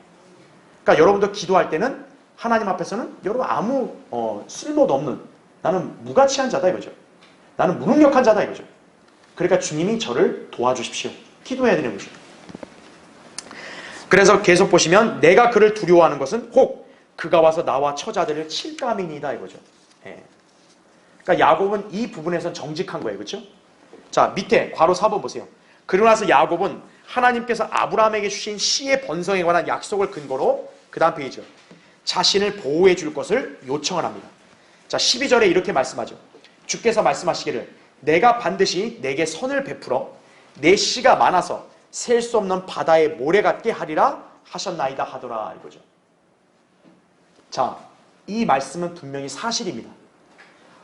그러니까 여러분도 기도할 때는 하나님 앞에서는 여러분 아무 쓸모도 없는 나는 무가치한 자다 이거죠. 나는 무능력한 자다 이거죠. 그러니까 주님이 저를 도와주십시오. 기도해야 되는 거죠. 그래서 계속 보시면 내가 그를 두려워하는 것은 혹 그가 와서 나와 처자들을 칠감이니다 이거죠. 예. 그러니까 야곱은 이 부분에서 정직한 거예요. 그렇죠? 자, 밑에 괄호 4번 보세요. 그러고 나서 야곱은 하나님께서 아브라함에게 주신 씨의 번성에 관한 약속을 근거로 그 다음 페이지요. 자신을 보호해 줄 것을 요청을 합니다. 자, 12절에 이렇게 말씀하죠. 주께서 말씀하시기를 내가 반드시 내게 선을 베풀어 내 씨가 많아서 셀 수 없는 바다의 모래 같게 하리라 하셨나이다 하더라 이거죠. 자, 이 말씀은 분명히 사실입니다.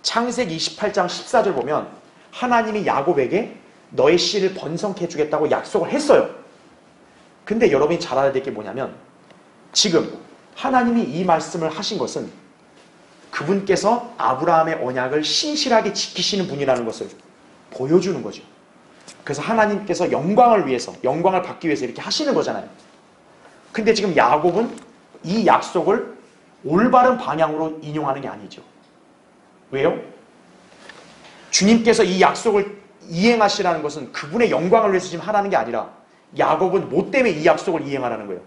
창세기 28장 14절 보면 하나님이 야곱에게 너의 씨를 번성케 해주겠다고 약속을 했어요. 근데 여러분이 잘 알아야 될 게 뭐냐면 지금 하나님이 이 말씀을 하신 것은 그분께서 아브라함의 언약을 신실하게 지키시는 분이라는 것을 보여주는 거죠. 그래서 하나님께서 영광을 위해서, 영광을 받기 위해서 이렇게 하시는 거잖아요. 근데 지금 야곱은 이 약속을 올바른 방향으로 인용하는 게 아니죠. 왜요? 주님께서 이 약속을 이행하시라는 것은 그분의 영광을 위해서 지금 하라는 게 아니라 야곱은 뭐 때문에 이 약속을 이행하라는 거예요?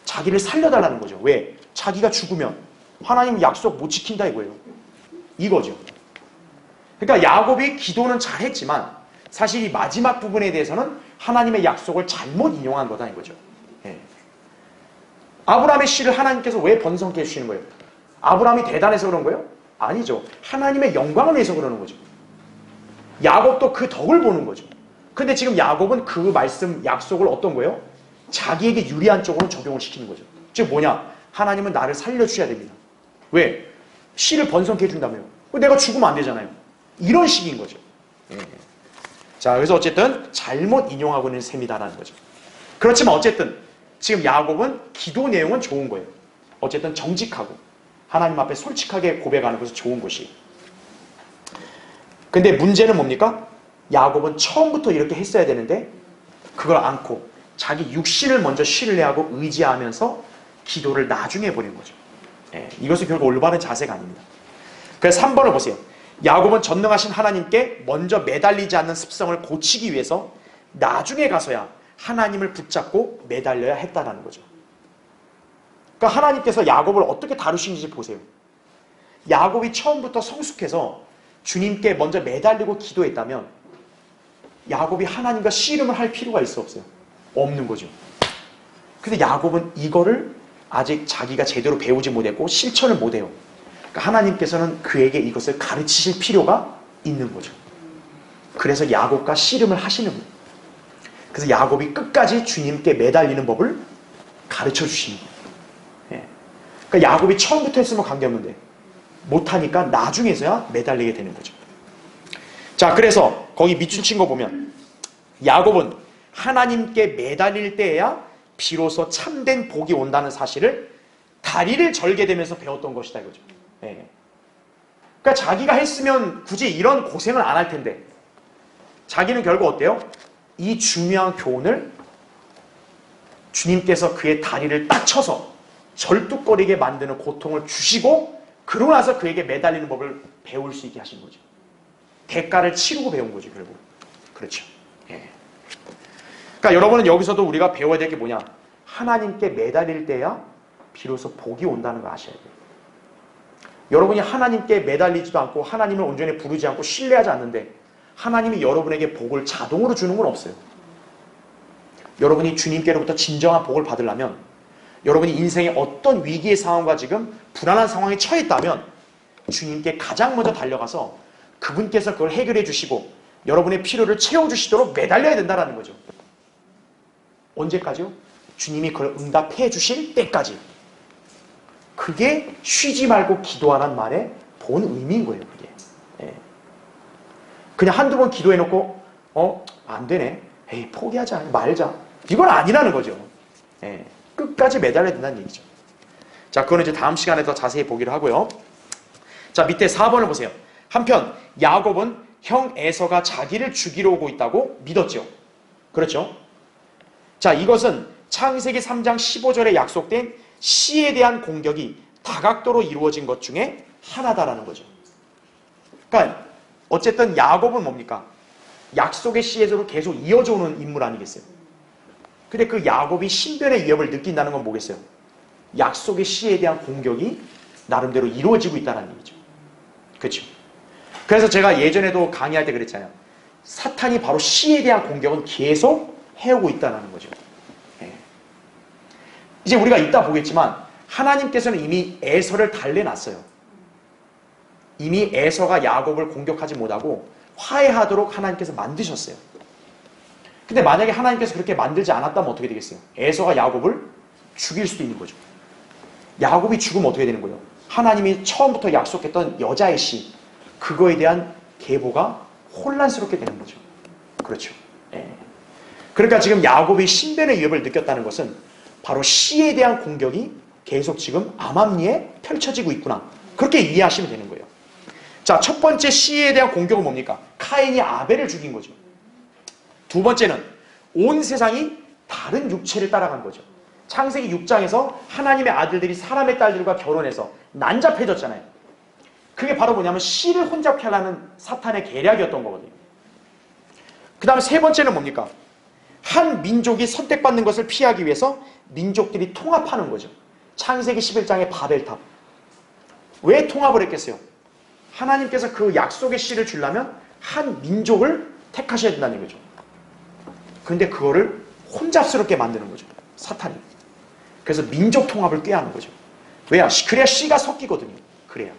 자기를 살려달라는 거죠. 왜? 자기가 죽으면 하나님 약속 못 지킨다 이거예요. 이거죠. 그러니까 야곱이 기도는 잘했지만 사실 이 마지막 부분에 대해서는 하나님의 약속을 잘못 인용한 거다 이거죠. 예. 아브라함의 씨를 하나님께서 왜 번성케 해주시는 거예요? 아브라함이 대단해서 그런 거예요? 아니죠. 하나님의 영광을 위해서 그러는 거죠. 야곱도 그 덕을 보는 거죠. 근데 지금 야곱은 그 말씀, 약속을 어떤 거예요? 자기에게 유리한 쪽으로 적용을 시키는 거죠. 즉 뭐냐? 하나님은 나를 살려주셔야 됩니다. 왜? 씨를 번성케 해준다며요. 내가 죽으면 안 되잖아요. 이런 식인 거죠. 예. 자, 그래서 어쨌든 잘못 인용하고 있는 셈이다라는 거죠. 그렇지만 어쨌든 지금 야곱은 기도 내용은 좋은 거예요. 어쨌든 정직하고 하나님 앞에 솔직하게 고백하는 것은 좋은 것이. 근데 문제는 뭡니까? 야곱은 처음부터 이렇게 했어야 되는데 그걸 않고 자기 육신을 먼저 신뢰하고 의지하면서 기도를 나중에 보낸 거죠. 예, 이것은 결국 올바른 자세가 아닙니다. 그래서 3번을 보세요. 야곱은 전능하신 하나님께 먼저 매달리지 않는 습성을 고치기 위해서 나중에 가서야 하나님을 붙잡고 매달려야 했다는 거죠. 그러니까 하나님께서 야곱을 어떻게 다루시는지 보세요. 야곱이 처음부터 성숙해서 주님께 먼저 매달리고 기도했다면 야곱이 하나님과 씨름을 할 필요가 있어 없어요? 없는 거죠. 근데 야곱은 이거를 아직 자기가 제대로 배우지 못했고 실천을 못해요. 그러니까 하나님께서는 그에게 이것을 가르치실 필요가 있는 거죠. 그래서 야곱과 씨름을 하시는 거예요. 그래서 야곱이 끝까지 주님께 매달리는 법을 가르쳐 주시는 거예요. 예. 그러니까 야곱이 처음부터 했으면 관계없는데 못하니까 나중에서야 매달리게 되는 거죠. 자, 그래서 거기 밑줄 친 거 보면 야곱은 하나님께 매달릴 때에야 비로소 참된 복이 온다는 사실을 다리를 절게 되면서 배웠던 것이다 이거죠. 예. 그러니까 자기가 했으면 굳이 이런 고생을 안 할 텐데 자기는 결국 어때요? 이 중요한 교훈을 주님께서 그의 다리를 딱 쳐서 절뚝거리게 만드는 고통을 주시고 그러고 나서 그에게 매달리는 법을 배울 수 있게 하신 거죠. 대가를 치르고 배운 거죠, 결국. 그렇죠. 예. 그러니까 여러분은 여기서도 우리가 배워야 될 게 뭐냐? 하나님께 매달릴 때야 비로소 복이 온다는 걸 아셔야 돼요. 여러분이 하나님께 매달리지도 않고 하나님을 온전히 부르지 않고 신뢰하지 않는데 하나님이 여러분에게 복을 자동으로 주는 건 없어요. 여러분이 주님께로부터 진정한 복을 받으려면 여러분이 인생의 어떤 위기의 상황과 지금 불안한 상황에 처했다면 주님께 가장 먼저 달려가서 그분께서 그걸 해결해 주시고 여러분의 필요를 채워주시도록 매달려야 된다는 거죠. 언제까지요? 주님이 그걸 응답해 주실 때까지. 그게 쉬지 말고 기도하라는 말의 본 의미인 거예요. 그게. 예. 그냥 한두 번 기도해놓고 안 되네. 에이 포기하자. 말자. 이건 아니라는 거죠. 예. 끝까지 매달려야 된다는 얘기죠. 자, 그거는 이제 다음 시간에 더 자세히 보기로 하고요. 자, 밑에 4번을 보세요. 한편 야곱은 형 에서가 자기를 죽이러 오고 있다고 믿었죠. 그렇죠? 자, 이것은 창세기 3장 15절에 약속된 씨에 대한 공격이 다각도로 이루어진 것 중에 하나다라는 거죠. 그러니까 어쨌든 야곱은 뭡니까? 약속의 씨에서로 계속 이어져 오는 인물 아니겠어요? 근데 그 야곱이 신변의 위협을 느낀다는 건 뭐겠어요? 약속의 씨에 대한 공격이 나름대로 이루어지고 있다는 얘기죠. 그렇죠? 그래서 제가 예전에도 강의할 때 그랬잖아요. 사탄이 바로 씨에 대한 공격은 계속 해오고 있다는 거죠. 예. 이제 우리가 이따 보겠지만 하나님께서는 이미 에서를 달래놨어요. 이미 에서가 야곱을 공격하지 못하고 화해하도록 하나님께서 만드셨어요. 근데 만약에 하나님께서 그렇게 만들지 않았다면 어떻게 되겠어요? 에서가 야곱을 죽일 수도 있는 거죠. 야곱이 죽으면 어떻게 되는 거예요? 하나님이 처음부터 약속했던 여자의 씨, 그거에 대한 계보가 혼란스럽게 되는 거죠. 그렇죠. 예. 그러니까 지금 야곱이 신변의 위협을 느꼈다는 것은 바로 씨에 대한 공격이 계속 지금 암암리에 펼쳐지고 있구나. 그렇게 이해하시면 되는 거예요. 자, 첫 번째 씨에 대한 공격은 뭡니까? 카인이 아벨을 죽인 거죠. 두 번째는 온 세상이 다른 육체를 따라간 거죠. 창세기 6장에서 하나님의 아들들이 사람의 딸들과 결혼해서 난잡해졌잖아요. 그게 바로 뭐냐면 씨를 혼잡케 하려는 사탄의 계략이었던 거거든요. 그 다음에 세 번째는 뭡니까? 한 민족이 선택받는 것을 피하기 위해서 민족들이 통합하는 거죠. 창세기 11장의 바벨탑. 왜 통합을 했겠어요? 하나님께서 그 약속의 씨를 주려면 한 민족을 택하셔야 된다는 거죠. 근데 그거를 혼잡스럽게 만드는 거죠. 사탄이. 그래서 민족 통합을 꾀하는 거죠. 왜야? 그래야 씨가 섞이거든요. 그래야.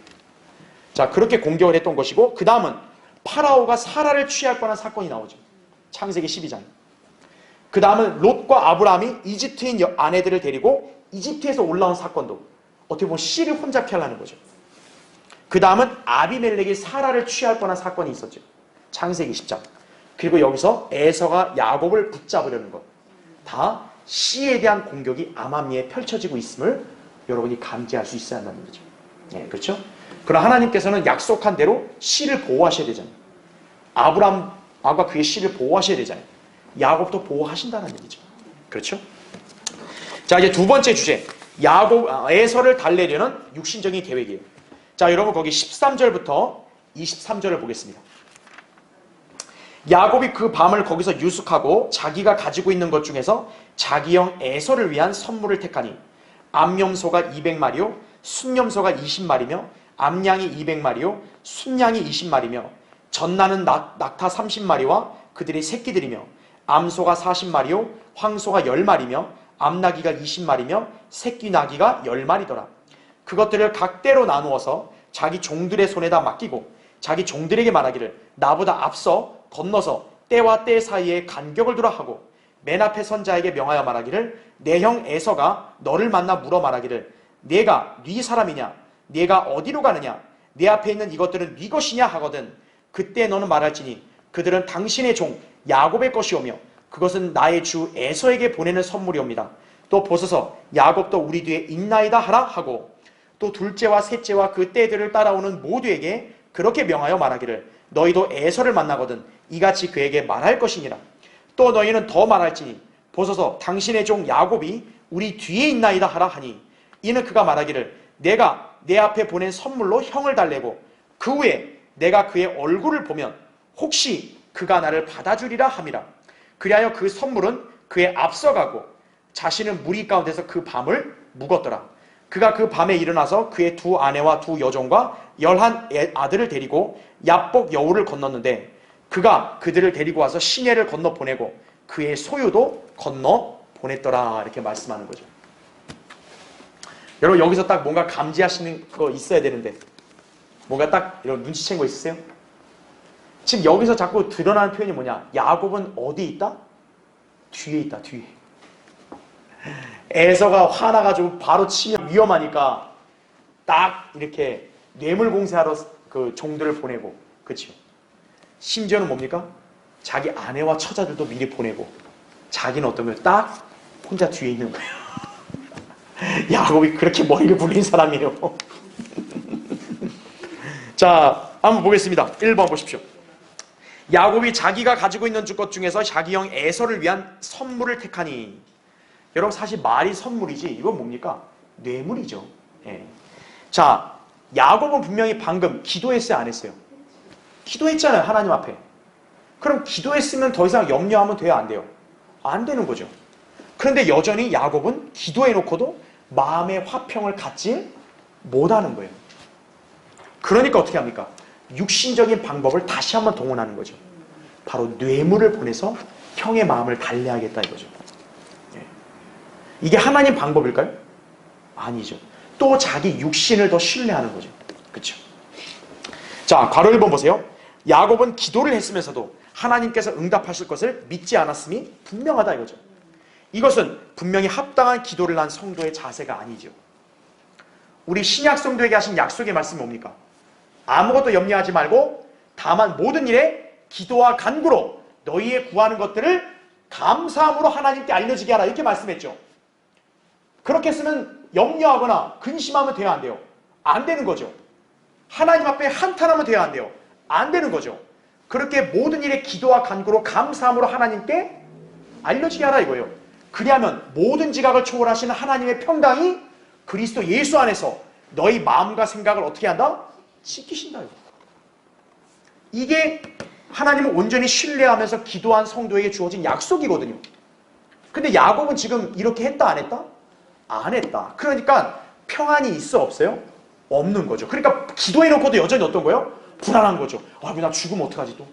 자, 그렇게 공격을 했던 것이고, 그 다음은 파라오가 사라를 취할 뻔한 사건이 나오죠. 창세기 12장. 그 다음은 롯과 아브라함이 이집트인 아내들을 데리고 이집트에서 올라온 사건도 어떻게 보면 씨를 혼잡케 하려는 거죠. 그 다음은 아비멜렉이 사라를 취할 뻔한 사건이 있었죠. 창세기 10장. 그리고 여기서 에서가 야곱을 붙잡으려는 것. 다 씨에 대한 공격이 암암리에 펼쳐지고 있음을 여러분이 감지할 수 있어야 한다는 거죠. 네, 그렇죠? 그러나 하나님께서는 약속한 대로 씨를 보호하셔야 되잖아요. 아브라함과 그의 씨를 보호하셔야 되잖아요. 야곱도 보호하신다는 얘기죠. 그렇죠? 자, 이제 두 번째 주제. 에서를 달래려는 육신적인 계획이에요. 자, 여러분 거기 13절부터 23절을 보겠습니다. 야곱이 그 밤을 거기서 유숙하고 자기가 가지고 있는 것 중에서 자기 형 에서를 위한 선물을 택하니 암염소가 200마리요 순염소가 20마리며 암양이 200마리요 순양이 20마리며 젖나는 낙타 30마리와 그들의 새끼들이며 암소가 40마리요 황소가 10마리며 암나귀가 20마리며 새끼 나귀가 10마리더라. 그것들을 각대로 나누어서 자기 종들의 손에다 맡기고 자기 종들에게 말하기를 나보다 앞서 건너서 때와 때 사이에 간격을 두라 하고 맨 앞에 선 자에게 명하여 말하기를 내 형 에서가 너를 만나 물어 말하기를 네가 네 사람이냐 네가 어디로 가느냐 내 앞에 있는 이것들은 네 것이냐 하거든 그때 너는 말할지니 그들은 당신의 종 야곱의 것이오며 그것은 나의 주 에서에게 보내는 선물이옵니다. 또 보소서 야곱도 우리 뒤에 있나이다 하라 하고 또 둘째와 셋째와 그 때들을 따라오는 모두에게 그렇게 명하여 말하기를 너희도 에서를 만나거든 이같이 그에게 말할 것이니라. 또 너희는 더 말할지니 보소서 당신의 종 야곱이 우리 뒤에 있나이다 하라 하니 이는 그가 말하기를 내가 내 앞에 보낸 선물로 형을 달래고 그 후에 내가 그의 얼굴을 보면 혹시 그가 나를 받아주리라 함이라. 그리하여 그 선물은 그의 앞서가고 자신은 무리 가운데서 그 밤을 묵었더라. 그가 그 밤에 일어나서 그의 두 아내와 두 여종과 11 아들을 데리고 야복 여우를 건넜는데 그가 그들을 데리고 와서 시내를 건너 보내고 그의 소유도 건너 보냈더라. 이렇게 말씀하는 거죠. 여러분 여기서 딱 뭔가 감지하시는 거 있어야 되는데 뭔가 딱 이런 눈치챈 거 있으세요? 지금 여기서 자꾸 드러나는 표현이 뭐냐? 야곱은 어디 있다? 뒤에 있다. 뒤에. 에서가 화나가지고 바로 치면 위험하니까 딱 이렇게 뇌물 공세하러 그 종들을 보내고, 그렇죠? 심지어는 뭡니까? 자기 아내와 처자들도 미리 보내고 자기는 어떤 거예요? 딱 혼자 뒤에 있는 거예요. 야곱이 그렇게 머리를 굴린 사람이에요. 자, 한번 보겠습니다. 1번 보십시오. 야곱이 자기가 가지고 있는 것 중에서 자기 형 에서를 위한 선물을 택하니. 여러분 사실 말이 선물이지 이건 뭡니까? 뇌물이죠. 예. 자, 야곱은 분명히 방금 기도했어요, 안 했어요? 기도했잖아요, 하나님 앞에. 그럼 기도했으면 더 이상 염려하면 돼요, 안 돼요? 안 되는 거죠. 그런데 여전히 야곱은 기도해놓고도 마음의 화평을 갖지 못하는 거예요. 그러니까 어떻게 합니까? 육신적인 방법을 다시 한번 동원하는 거죠. 바로 뇌물을 보내서 형의 마음을 달래야겠다 이거죠. 예. 이게 하나님 방법일까요? 아니죠. 또 자기 육신을 더 신뢰하는 거죠. 그렇죠? 자, 괄호 1번 보세요. 야곱은 기도를 했으면서도 하나님께서 응답하실 것을 믿지 않았음이 분명하다 이거죠. 이것은 분명히 합당한 기도를 한 성도의 자세가 아니죠. 우리 신약 성도에게 하신 약속의 말씀이 뭡니까? 아무것도 염려하지 말고 다만 모든 일에 기도와 간구로 너희의 구하는 것들을 감사함으로 하나님께 알려지게 하라 이렇게 말씀했죠. 그렇게 했으면 염려하거나 근심하면 돼요, 안 돼요? 안 되는 거죠. 하나님 앞에 한탄하면 돼요, 안 돼요? 안 되는 거죠. 그렇게 모든 일에 기도와 간구로 감사함으로 하나님께 알려지게 하라 이거예요. 그리하면 모든 지각을 초월하시는 하나님의 평강이 그리스도 예수 안에서 너희 마음과 생각을 어떻게 한다? 지키신다. 이게 하나님을 온전히 신뢰하면서 기도한 성도에게 주어진 약속이거든요. 근데 야곱은 지금 이렇게 했다 안 했다? 안 했다. 그러니까 평안이 있어 없어요? 없는 거죠. 그러니까 기도해놓고도 여전히 어떤 거예요? 불안한 거죠. 아, 나 죽으면 어떡하지 또?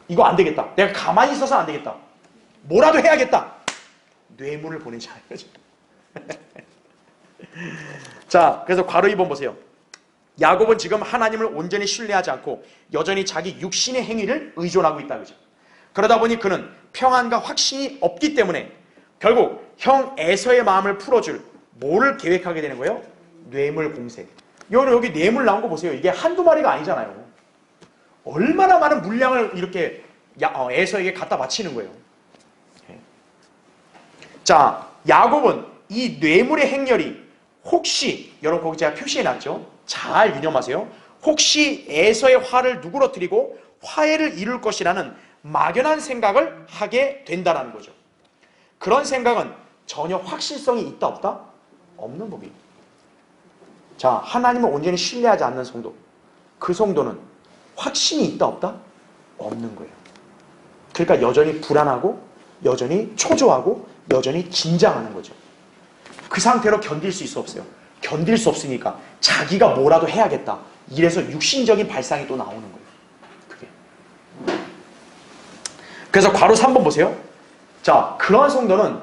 이거 안 되겠다. 내가 가만히 있어서 안 되겠다. 뭐라도 해야겠다. 뇌물을 보내지 않은 거죠. 자, 그래서 괄호 2번 보세요. 야곱은 지금 하나님을 온전히 신뢰하지 않고 여전히 자기 육신의 행위를 의존하고 있다. 그죠? 그러다 보니 그는 평안과 확신이 없기 때문에 결국 형 에서의 마음을 풀어줄 뭐를 계획하게 되는 거예요? 뇌물 공세. 여기 뇌물 나온 거 보세요. 이게 한두 마리가 아니잖아요. 얼마나 많은 물량을 이렇게 에서에게 갖다 바치는 거예요. 자, 야곱은 이 뇌물의 행렬이 혹시, 여러분 거기 제가 표시해놨죠? 잘 유념하세요. 혹시 에서의 화를 누그러뜨리고 화해를 이룰 것이라는 막연한 생각을 하게 된다는 거죠. 그런 생각은 전혀 확실성이 있다 없다? 없는 법이에요. 자, 하나님을 온전히 신뢰하지 않는 성도, 그 성도는 확신이 있다 없다? 없는 거예요. 그러니까 여전히 불안하고 여전히 초조하고 여전히 긴장하는 거죠. 그 상태로 견딜 수 있어 없어요? 견딜 수 없으니까 자기가 뭐라도 해야겠다. 이래서 육신적인 발상이 또 나오는 거예요. 그게. 그래서 괄호 3번 보세요. 자, 그런 성도는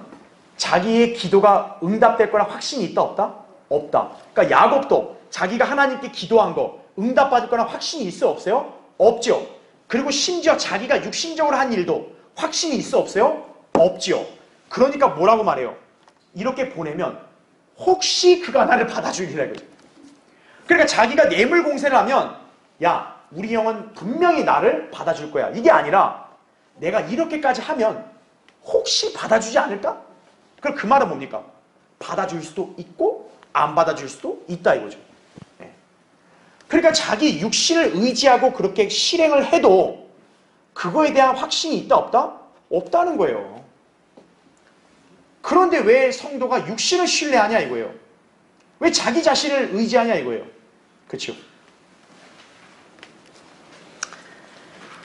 자기의 기도가 응답될 거라 확신이 있다 없다? 없다. 그러니까 야곱도 자기가 하나님께 기도한 거 응답받을 거라 확신이 있어 없어요? 없죠. 그리고 심지어 자기가 육신적으로 한 일도 확신이 있어 없어요? 없죠. 그러니까 뭐라고 말해요? 이렇게 보내면 혹시 그가 나를 받아주리라 이거죠. 그러니까 자기가 뇌물 공세를 하면 야, 우리 형은 분명히 나를 받아줄 거야. 이게 아니라 내가 이렇게까지 하면 혹시 받아주지 않을까? 그럼 그 말은 뭡니까? 받아줄 수도 있고 안 받아줄 수도 있다 이거죠. 네. 그러니까 자기 육신을 의지하고 그렇게 실행을 해도 그거에 대한 확신이 있다 없다? 없다는 거예요. 그런데 왜 성도가 육신을 신뢰하냐 이거예요. 왜 자기 자신을 의지하냐 이거예요. 그렇죠?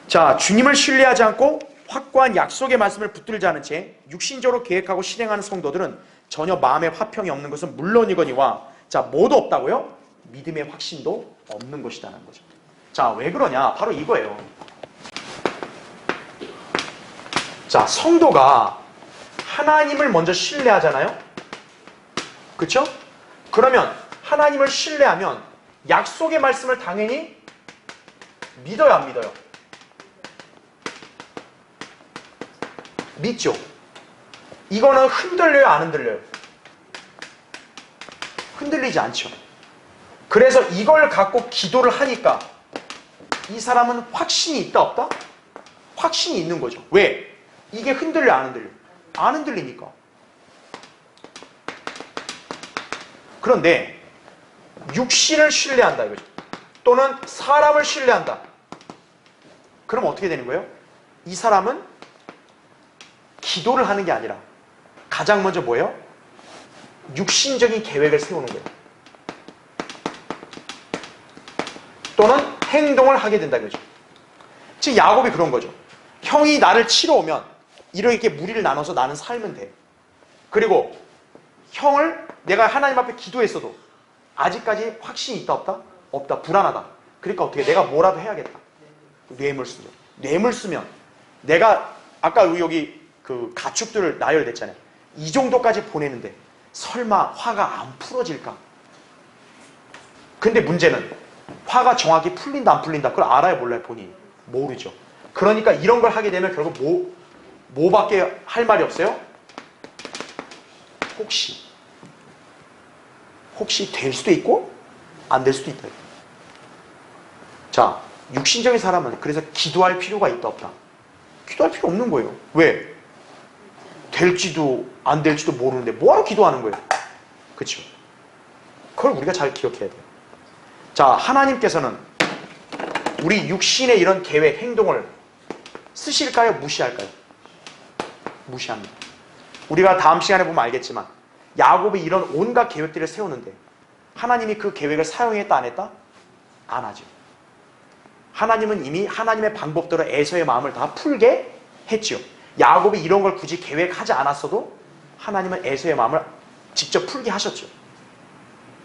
자, 주님을 신뢰하지 않고 확고한 약속의 말씀을 붙들지 않은 채 육신적으로 계획하고 실행하는 성도들은 전혀 마음의 화평이 없는 것은 물론이거니와 자, 뭐도 없다고요? 믿음의 확신도 없는 것이라는 거죠. 자, 왜 그러냐? 바로 이거예요. 자, 성도가 하나님을 먼저 신뢰하잖아요? 그쵸? 그러면 하나님을 신뢰하면 약속의 말씀을 당연히 믿어요, 안 믿어요? 믿죠? 이거는 흔들려요, 안 흔들려요? 흔들리지 않죠. 그래서 이걸 갖고 기도를 하니까 이 사람은 확신이 있다 없다? 확신이 있는 거죠. 왜? 이게 흔들려 안 흔들려? 안 흔들리니까. 그런데 육신을 신뢰한다 이거죠. 또는 사람을 신뢰한다. 그럼 어떻게 되는 거예요? 이 사람은 기도를 하는 게 아니라 가장 먼저 뭐예요? 육신적인 계획을 세우는 거예요. 또는 행동을 하게 된다 이거죠. 즉 야곱이 그런 거죠. 형이 나를 치러 오면 이렇게 무리를 나눠서 나는 살면 돼. 그리고 형을 내가 하나님 앞에 기도했어도 아직까지 확신이 있다 없다? 없다. 불안하다. 그러니까 어떻게 내가 뭐라도 해야겠다. 뇌물 쓰죠. 뇌물 쓰면 내가 아까 우리 여기 그 가축들을 나열됐잖아요. 이 정도까지 보내는데 설마 화가 안 풀어질까? 근데 문제는 화가 정확히 풀린다 안 풀린다 그걸 알아야 몰라요 본인이. 모르죠. 그러니까 이런 걸 하게 되면 결국 뭐밖에 할 말이 없어요? 혹시 될 수도 있고 안 될 수도 있다. 자, 육신적인 사람은 그래서 기도할 필요가 있다 없다? 기도할 필요 없는 거예요. 왜? 될지도 안 될지도 모르는데 뭐하러 기도하는 거예요? 그렇죠? 그걸 우리가 잘 기억해야 돼요. 자, 하나님께서는 우리 육신의 이런 계획, 행동을 쓰실까요? 무시할까요? 무시합니다. 우리가 다음 시간에 보면 알겠지만 야곱이 이런 온갖 계획들을 세우는데 하나님이 그 계획을 사용했다 안 했다? 안 하죠. 하나님은 이미 하나님의 방법대로 에서의 마음을 다 풀게 했죠. 야곱이 이런 걸 굳이 계획하지 않았어도 하나님은 에서의 마음을 직접 풀게 하셨죠.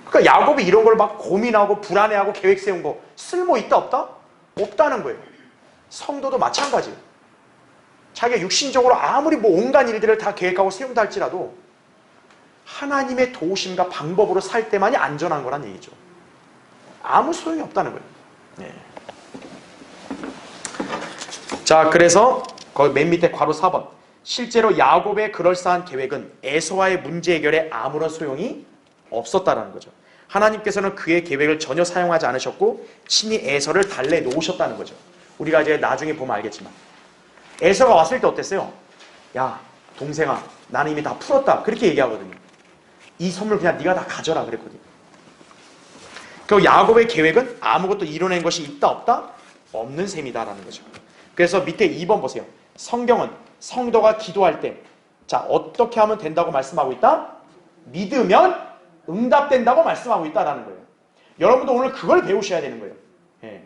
그러니까 야곱이 이런 걸 막 고민하고 불안해하고 계획 세운 거 쓸모 있다 없다? 없다는 거예요. 성도도 마찬가지예요. 자기가 육신적으로 아무리 뭐 온갖 일들을 다 계획하고 세운다 할지라도 하나님의 도우심과 방법으로 살 때만이 안전한 거란 얘기죠. 아무 소용이 없다는 거예요. 네. 자, 그래서 거기 맨 밑에 괄호 4번. 실제로 야곱의 그럴싸한 계획은 에서와의 문제 해결에 아무런 소용이 없었다는 거죠. 하나님께서는 그의 계획을 전혀 사용하지 않으셨고 친히 에서를 달래놓으셨다는 거죠. 우리가 이제 나중에 보면 알겠지만 에서가 왔을 때 어땠어요? 야, 동생아, 나는 이미 다 풀었다. 그렇게 얘기하거든요. 이 선물 그냥 네가 다 가져라 그랬거든요. 그 야곱의 계획은 아무것도 이뤄낸 것이 있다 없다? 없는 셈이다라는 거죠. 그래서 밑에 2번 보세요. 성경은 성도가 기도할 때 자, 어떻게 하면 된다고 말씀하고 있다? 믿으면 응답된다고 말씀하고 있다라는 거예요. 여러분도 오늘 그걸 배우셔야 되는 거예요. 예.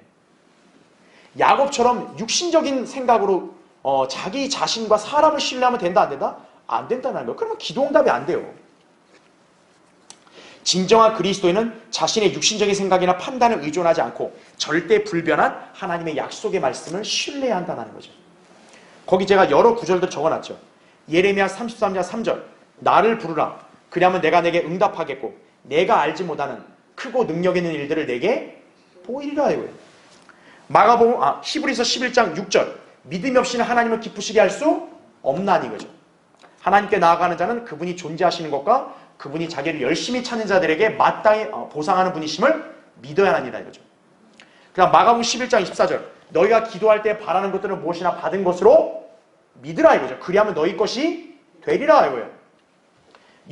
야곱처럼 육신적인 생각으로 자기 자신과 사람을 신뢰하면 된다 안 된다? 안 된다는 거예요. 그러면 기도응답이 안 돼요. 진정한 그리스도인은 자신의 육신적인 생각이나 판단을 의존하지 않고 절대 불변한 하나님의 약속의 말씀을 신뢰해야 한다는 거죠. 거기 제가 여러 구절들 적어놨죠. 예레미야 33장 3절 나를 부르라 그리하면 내가 내게 응답하겠고 내가 알지 못하는 크고 능력 있는 일들을 내게 보이리라 이거예요. 히브리서 11장 6절 믿음이 없이는 하나님을 기쁘시게 할 수 없나니 이거죠. 하나님께 나아가는 자는 그분이 존재하시는 것과 그분이 자기를 열심히 찾는 자들에게 마땅히 보상하는 분이심을 믿어야 하니라 이거죠. 그다음 마가복음 11장 24절 너희가 기도할 때 바라는 것들은 무엇이나 받은 것으로 믿으라 이거죠. 그리하면 너희 것이 되리라 이거예요.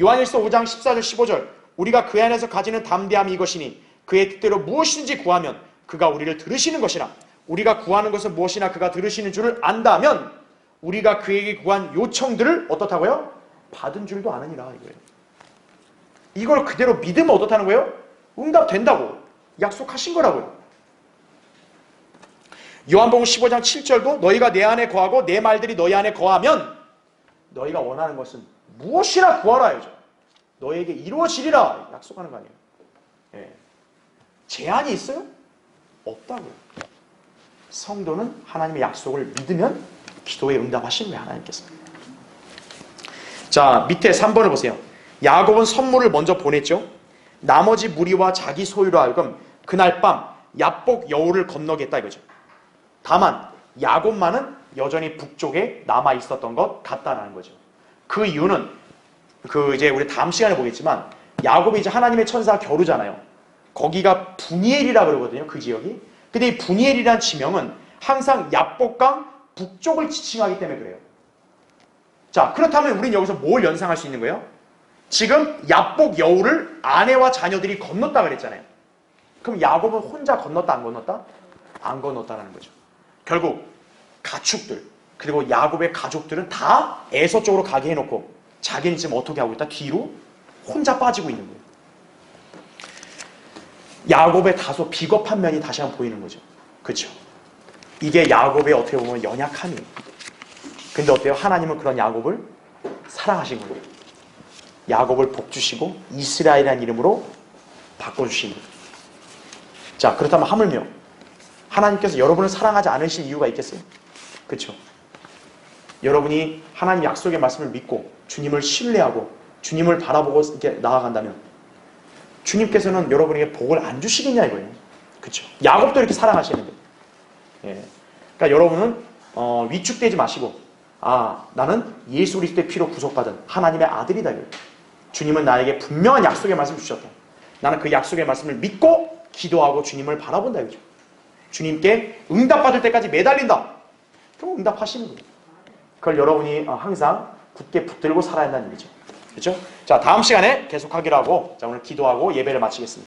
요한일서 5장 14절 15절 우리가 그 안에서 가지는 담대함이 이것이니 그의 뜻대로 무엇이든지 구하면 그가 우리를 들으시는 것이라 우리가 구하는 것은 무엇이나 그가 들으시는 줄을 안다면 우리가 그에게 구한 요청들을 어떻다고요? 받은 줄도 아느니라 이거예요. 이걸 그대로 믿으면 어떻다는 거예요? 응답된다고 약속하신 거라고요. 요한복음 15장 7절도 너희가 내 안에 거하고 내 말들이 너희 안에 거하면 너희가 원하는 것은 무엇이나 구하라 이죠. 너희에게 이루어지리라 약속하는 거 아니에요. 예. 제한이 있어요? 없다고요. 성도는 하나님의 약속을 믿으면 기도에 응답하시는 거예요. 하나님께서. 자 밑에 3번을 보세요. 야곱은 선물을 먼저 보냈죠. 나머지 무리와 자기 소유로 하여금 그날 밤 야복 여우를 건너겠다 이거죠. 다만 야곱만은 여전히 북쪽에 남아 있었던 것 같다라는 거죠. 그 이유는 이제 우리 다음 시간에 보겠지만 야곱이 이제 하나님의 천사 겨루잖아요. 거기가 분이엘이라 그러거든요. 그 지역이. 근데 이 분이엘이라는 지명은 항상 야복강 북쪽을 지칭하기 때문에 그래요. 자 그렇다면 우리는 여기서 뭘 연상할 수 있는 거예요? 지금 야복 여우를 아내와 자녀들이 건넜다 그랬잖아요. 그럼 야곱은 혼자 건넜다 안 건넜다? 안 건넜다는 거죠. 결국 가축들 그리고 야곱의 가족들은 다 에서 쪽으로 가게 해놓고 자기는 지금 어떻게 하고 있다? 뒤로 혼자 빠지고 있는 거예요. 야곱의 다소 비겁한 면이 다시 한번 보이는 거죠. 그렇죠? 이게 야곱의 어떻게 보면 연약함이에요. 근데 어때요? 하나님은 그런 야곱을 사랑하신 거예요. 야곱을 복주시고 이스라엘이라는 이름으로 바꿔주신 거예요. 자 그렇다면 하물며 하나님께서 여러분을 사랑하지 않으실 이유가 있겠어요? 그렇죠? 여러분이 하나님 약속의 말씀을 믿고 주님을 신뢰하고 주님을 바라보고 이렇게 나아간다면 주님께서는 여러분에게 복을 안 주시겠냐 이거예요. 그렇죠? 야곱도 이렇게 사랑하시는데 예. 그러니까 여러분은 위축되지 마시고 나는 예수 그리스도의 피로 구속받은 하나님의 아들이다 이거예요. 주님은 나에게 분명한 약속의 말씀을 주셨다. 나는 그 약속의 말씀을 믿고 기도하고 주님을 바라본다 이거죠. 주님께 응답받을 때까지 매달린다. 그럼 응답하시는 거예요. 그걸 여러분이 항상 굳게 붙들고 살아야 한다는 얘기죠. 그렇죠? 자, 다음 시간에 계속하기로 하고 자, 오늘 기도하고 예배를 마치겠습니다.